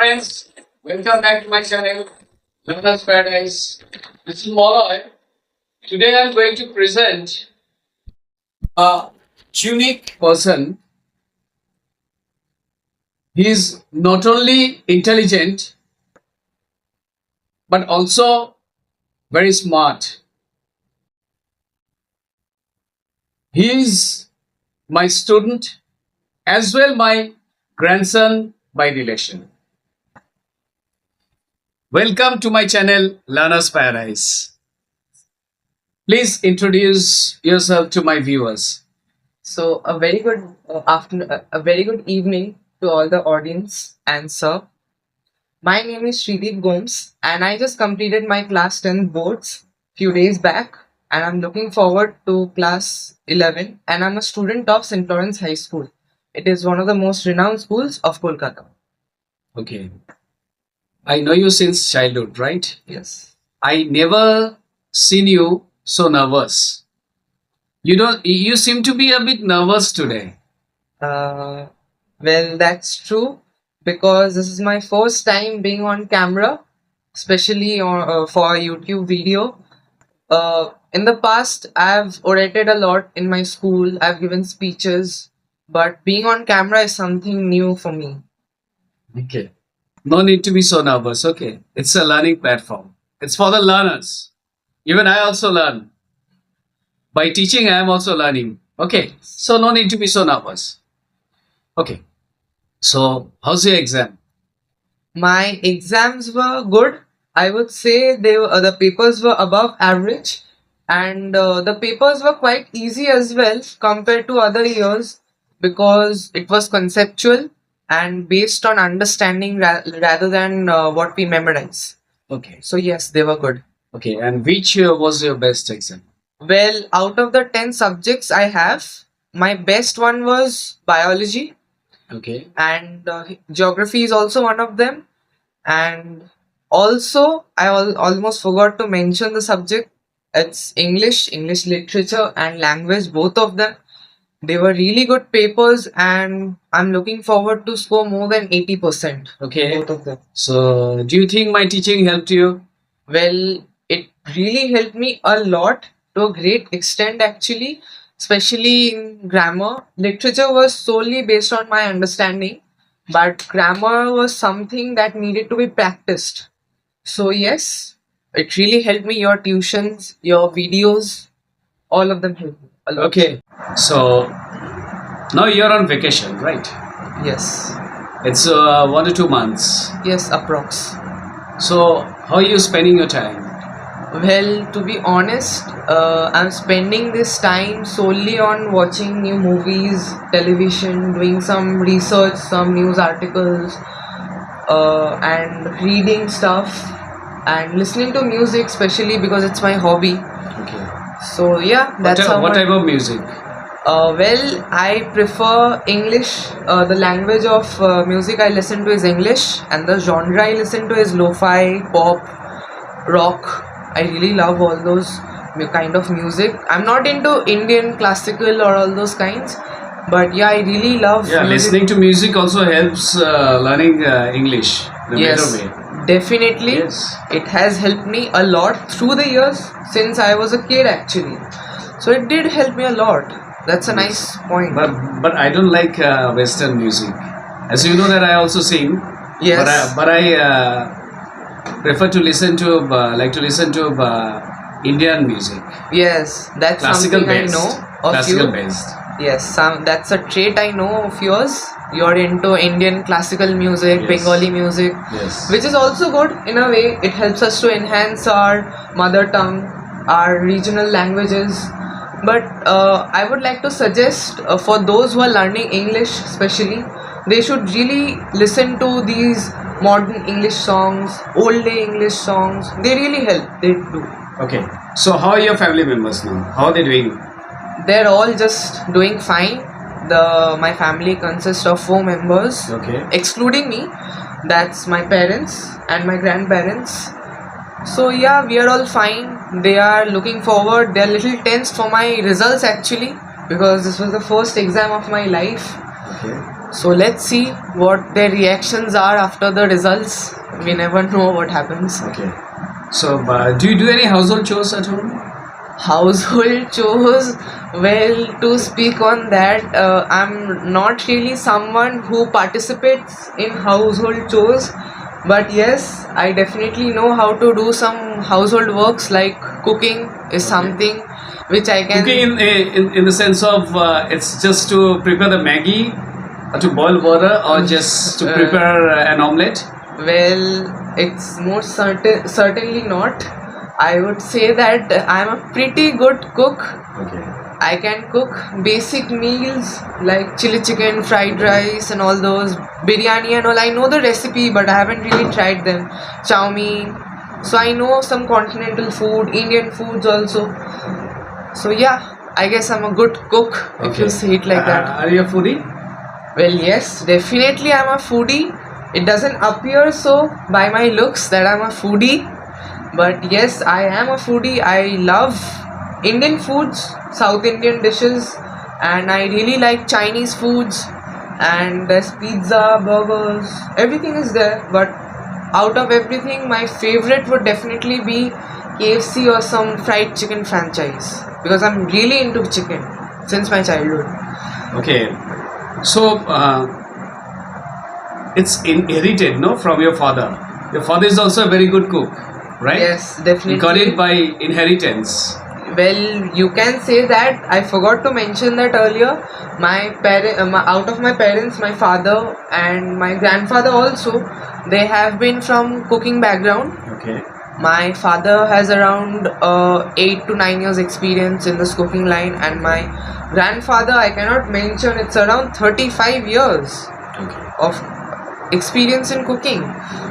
friends, welcome back to my channel, Learner's Paradise. This is Molloy. Today I'm going to present a unique person. He is not only intelligent but also very smart. He is my student as well my grandson by relation. Welcome to my channel Learner's Paradise. Please introduce yourself to my viewers. So a very good afternoon, a very good evening to all the audience and sir. My name is Sridip Gomes and I just completed my class 10 boards few days back and I'm looking forward to class 11 and I'm a student of St. Lawrence High School. It is one of the most renowned schools of Kolkata. Okay. I know you since childhood, right? Yes. I never seen you so nervous. You seem to be a bit nervous today. Uh, well, that's true because this is my first time being on camera, especially for a YouTube video. In the past, I've orated a lot in my school, I've given speeches, but being on camera is something new for me. Okay. No need to be so nervous. Okay. It's a learning platform. It's for the learners. Even I also learn. By teaching, I am also learning. Okay. So no need to be so nervous. Okay. So how's your exam? My exams were good. I would say the papers were above average, and the papers were quite easy as well compared to other years because it was conceptual and based on understanding rather than what we memorize. Okay. So yes, they were good. Okay. And which was your best exam? Well, out of the 10 subjects I have, my best one was biology, Okay. and geography is also one of them. And also, I almost forgot to mention the subject. It's English literature, and language, both of them. They were really good papers, and I'm looking forward to score more than 80%. Okay. Both of them. So do you think my teaching helped you? Well, it really helped me a lot to a great extent, actually, especially in grammar. Literature was solely based on my understanding, but grammar was something that needed to be practiced. So, yes, it really helped me. Your tuitions, your videos, all of them helped me a lot. Okay. So now you're on vacation, right? Yes, It's 1 to 2 months. yes, approx. So how are you spending your time? Well, to be honest, I'm spending this time solely on watching new movies, television, doing some research, some news articles, and reading stuff, and listening to music, especially because it's my hobby. Okay. So yeah, that's how. What type of music? Well, I prefer English. The language of music I listen to is English, and the genre I listen to is lo-fi, pop, rock. I really love all those kind of music. I'm not into Indian classical or all those kinds, but yeah, I really love Yeah, music. listening to music also helps learning English in a Yes, better way. definitely. Yes. It has helped me a lot through the years since I was a kid, actually. So it did help me a lot. That's a nice point. But I don't like Western music. As you know that I also sing. Yes. But I prefer to listen to Indian music. Yes, that's Classical something based. I know of Classical you. based. Yes, that's a trait I know of yours. You're into Indian classical music, Yes. Bengali music, Yes. which is also good in a way. It helps us to enhance our mother tongue, our regional languages. But I would like to suggest for those who are learning English, especially, they should really listen to these modern English songs, old day English songs. They really help. They do. Okay. So how are your family members now? How are they doing? They're all just doing fine. My family consists of 4 members, Okay. excluding me. That's my parents and my grandparents. So yeah, we are all fine. They are looking forward. They are little tense for my results, actually, because this was the first exam of my life. Okay. So let's see what their reactions are after the results. We never know what happens. Okay. So, do you do any household chores at home? Household chores, well, to speak on that, I'm not really someone who participates in household chores, but yes, I definitely know how to do some household works, like cooking is Okay. something which I can. Cooking in the sense of it's just to prepare the Maggie, or to boil water, or just to prepare an omelette. Well, it's most certainly not. I would say that I'm a pretty good cook. Okay. I can cook basic meals like chili chicken, fried rice, and all those, biryani and all. I know the recipe, but I haven't really tried them. Chow mein. So I know some continental food, Indian foods also. So yeah, I guess I'm a good cook if you say it like that. Are you a foodie? Well, yes, definitely I'm a foodie. It doesn't appear so by my looks that I'm a foodie, but yes, I am a foodie. I love Indian foods, South Indian dishes, and I really like Chinese foods. And there's pizza, burgers, everything is there. But out of everything, my favorite would definitely be KFC or some fried chicken franchise, because I'm really into chicken since my childhood. Okay. So, it's inherited, no, from your father. Your father is also a very good cook, right? Yes, definitely. You got it by inheritance. Well, you can say that. I forgot to mention that earlier. Out of my parents, my father and my grandfather also, they have been from cooking background. Okay. My father has around 8 to 9 years experience in this cooking line, and my grandfather, I cannot mention, it's around 35 years Okay. of experience in cooking.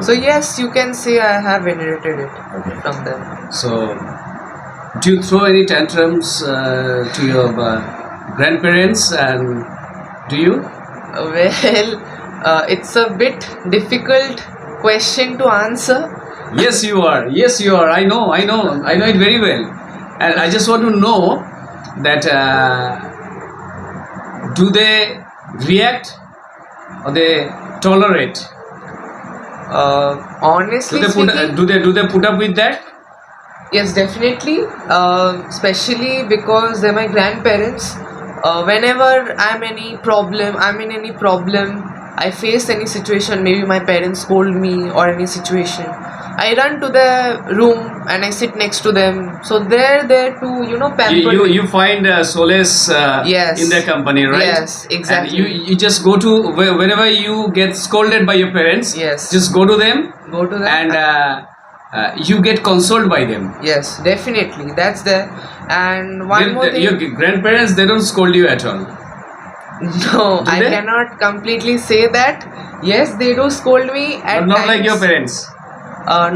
So yes, you can say I have inherited it Okay. from them. So, do you throw any tantrums to your grandparents, and do you? Well, it's a bit difficult question to answer. Yes, you are. Yes, you are. I know. I know it very well. And I just want to know that do they react or they tolerate? Honestly Do they put speaking, do they put up with that? yes, definitely. Especially because they're my grandparents. Whenever I'm in any problem, I face any situation. Maybe my parents scold me or any situation. I run to the room and I sit next to them. So they're there to pamper me. You find solace Yes. in their company, right? Yes, exactly. And you just go to whenever you get scolded by your parents. Yes. Just go to them Go to them and you get consoled by them. yes, definitely. That's there. And one more thing. Your grandparents, they don't scold you at all. No, Do I they? cannot completely say that. Yes, they do scold me at But not like your times. parents.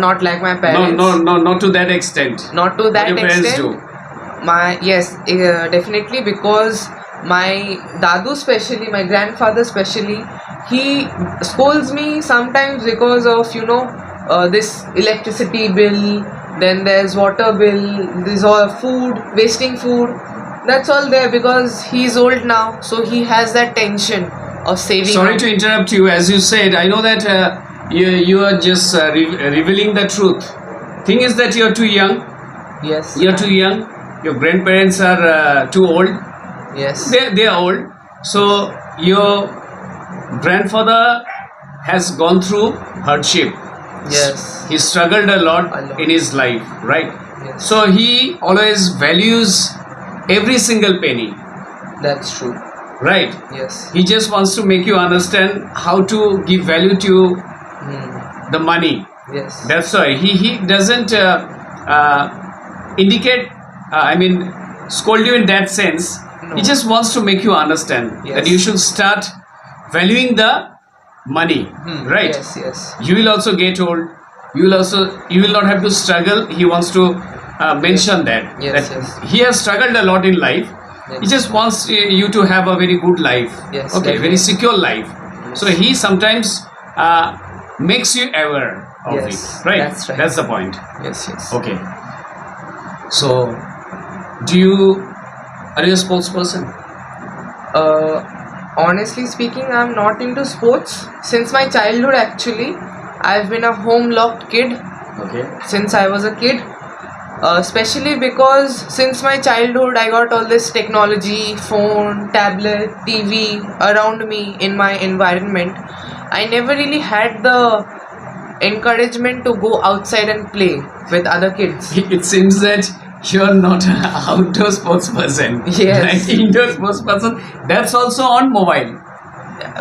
Not like my parents. No, not to that extent. Not to What that your parents extent. do. My yes, definitely, because my dadu, especially my grandfather, especially, he scolds me sometimes because of this electricity bill. Then there's water bill. There's all food, wasting food. That's all there because he's old now, so he has that tension of saving. Sorry up. to interrupt you. As you said, I know that you are just revealing the truth. Thing is that you're too young. Yes. You're too young. Your grandparents are too old. Yes. They are old. So your grandfather has gone through hardship. Yes. He struggled a lot A lot. in his life, right? Yes. So he always values every single penny, That's true. right? Yes. He just wants to make you understand how to give value to Hmm. the money. Yes. That's why he doesn't indicate. I mean, scold you in that sense. No. He just wants to make you understand that Yes. you should start valuing the money, right? Yes. Yes. You will also get old. You will not have to struggle. He wants to mention that Yes, that yes. he has struggled a lot in life. He Yes. just wants you to have a very good life. Yes, Okay, very definitely. secure life. So he sometimes makes you aware of Yes, it, right? that's right. That's the point. Yes. Yes. Okay. So, are you a sports person? Honestly speaking, I'm not into sports since my childhood actually. I've been a home locked kid Okay. since I was a kid. Especially because since my childhood I got all this technology, phone, tablet, TV around me in my environment. I never really had the encouragement to go outside and play with other kids. It seems that you're not an outdoor sports person. Yes. Like indoor sports person. That's also on mobile.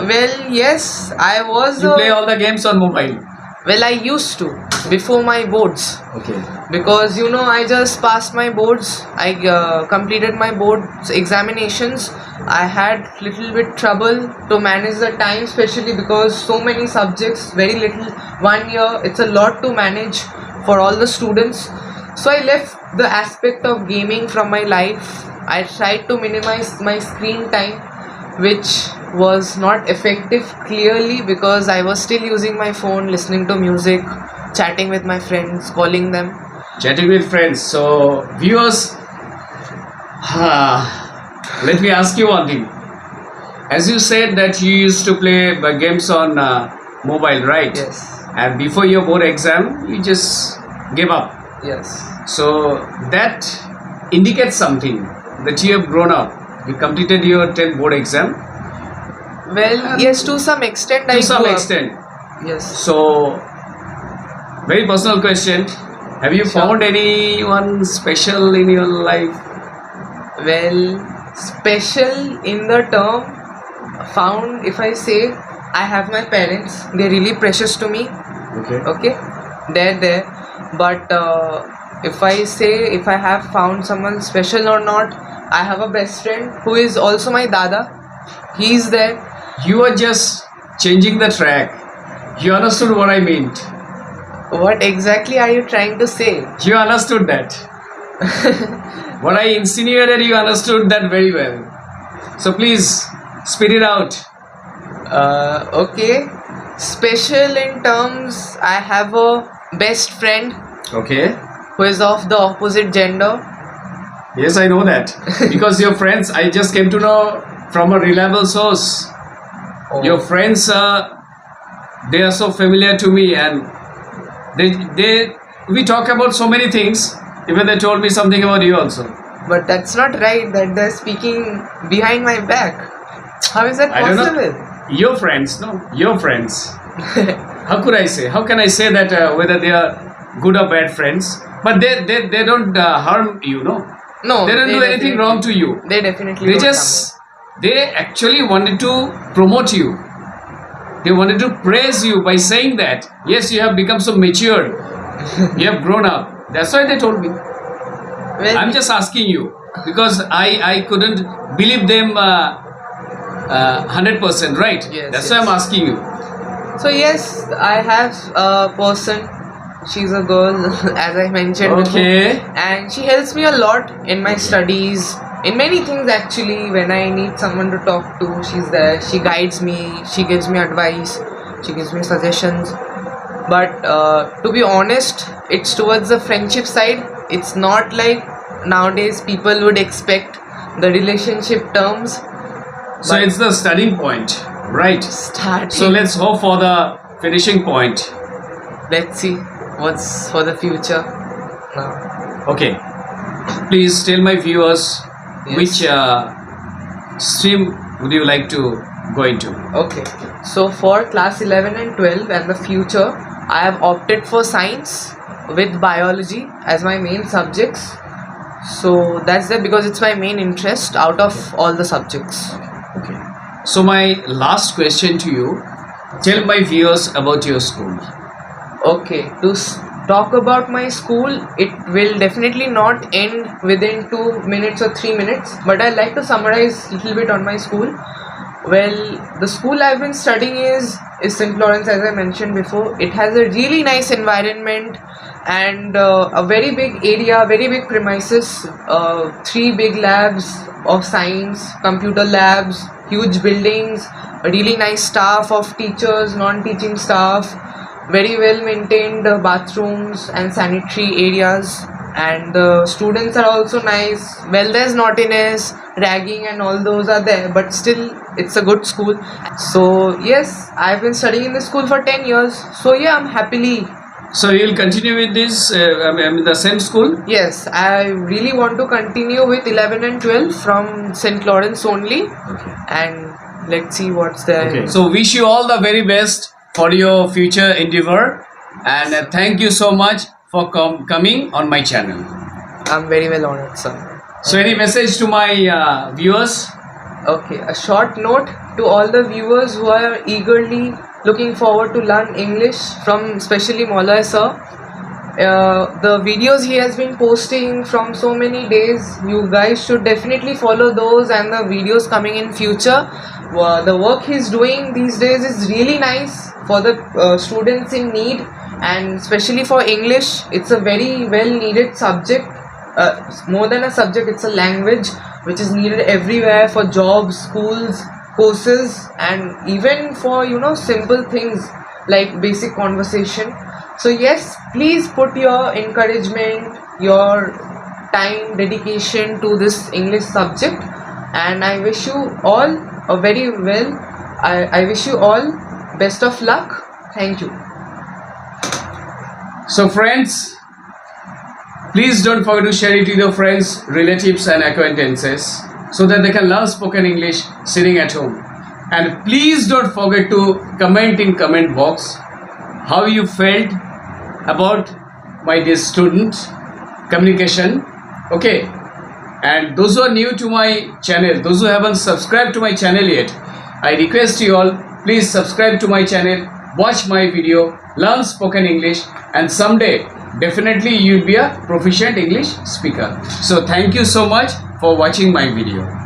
Well, yes, I was. You play all the games on mobile. Well, I used to before my boards. Okay. Because I just passed my boards. I completed my boards examinations. I had little bit trouble to manage the time, especially because so many subjects, very little. 1 year, it's a lot to manage for all the students. So I left the aspect of gaming from my life. I tried to minimize my screen time, which was not effective clearly because I was still using my phone, listening to music, chatting with my friends, calling them. Chatting with friends. So, viewers, let me ask you one thing. As you said that you used to play games on mobile, right? Yes. And before your board exam, you just gave up. Yes. So, that indicates something that you have grown up. You completed your 10th board exam Well, yes, to some extent I to some grew up. extent. Yes. So, very personal question. Have you Sure. found anyone special in your life? Well, special in the term found, if I say, I have my parents. They're really precious to me. Okay. Okay, they're there. But if I say if I have found someone special or not, I have a best friend who is also my dada. He's there. You are just changing the track. You understood what I meant. What exactly are you trying to say? You understood that. What I insinuated, you understood that very well. So please spit it out. Okay. Special in terms, I have a best friend Okay. who is of the opposite gender. Yes, I know that. Because your friends, I just came to know from a reliable source. Your friends, they are so familiar to me, and we talk about so many things. Even they told me something about you also. But that's not right that they're speaking behind my back. How is that I don't know. possible? Your friends, no? Your friends. How could I say? How can I say that whether they are good or bad friends? But they don't harm you, no? No, They don't do anything definitely- wrong to you. They definitely They don't just, they actually wanted to promote you. They wanted to praise you by saying that, yes, you have become so matured. You have grown up. That's why they told me. come. Well, I'm just asking you because I couldn't believe them 100%, right? Yes, That's yes. why I'm asking you. so yes, I have a person. She's a girl, as I mentioned Okay. before, and she helps me a lot in my studies, in many things actually. When I need someone to talk to, she's there. She guides me. She gives me advice. She gives me suggestions. But to be honest, it's towards the friendship side. It's not like nowadays people would expect the relationship terms. So it's the starting point, right? Starting. So let's hope for the finishing point. Let's see what's for the future now. Okay. Please tell my viewers Yes. which stream would you like to go into? Okay, so for class 11 and 12 and the future, I have opted for science with biology as my main subjects. So that's there because it's my main interest out of all the subjects. Okay. So my last question to you, tell my viewers about your school. Okay, to talk about my school, it will definitely not end within 2 minutes or 3 minutes, but I'd like to summarize a little bit on my school. Well, the school I've been studying is St. Lawrence, as I mentioned before. It has a really nice environment and a very big area, very big premises, 3 big labs of science, computer labs, huge buildings, a really nice staff of teachers, non-teaching staff, very well maintained bathrooms and sanitary areas. and the students are also nice. Well, there's naughtiness, ragging and all those are there, but still it's a good school. So yes, I've been studying in this school for 10 years, so yeah, I'm happily. So you'll continue with this, the same school? Yes, I really want to continue with 11 and 12 from St. Lawrence only, Okay. and let's see what's there. Okay. So wish you all the very best for your future endeavor, and thank you so much for coming on my channel. I'm very well honored, sir. So any message to my viewers? Okay, a short note to all the viewers who are eagerly looking forward to learn English from especially Mola sir. The videos he has been posting from so many days, you guys should definitely follow those and the videos coming in future. The work he's doing these days is really nice for the students in need, and especially for English. It's a very well needed subject. More than a subject, it's a language which is needed everywhere for jobs, schools, courses, and even for simple things like basic conversation. So yes, please put your encouragement, your time, dedication to this English subject, and I wish you all a very well. I wish you all best of luck. Thank you. So friends, please don't forget to share it with your friends, relatives and acquaintances so that they can learn spoken English sitting at home. And please don't forget to comment in comment box how you felt about my dear student communication. Okay. And those who are new to my channel, those who haven't subscribed to my channel yet, I request you all, please subscribe to my channel, watch my video, learn spoken English, and someday definitely you'll be a proficient English speaker. So thank you so much for watching my video.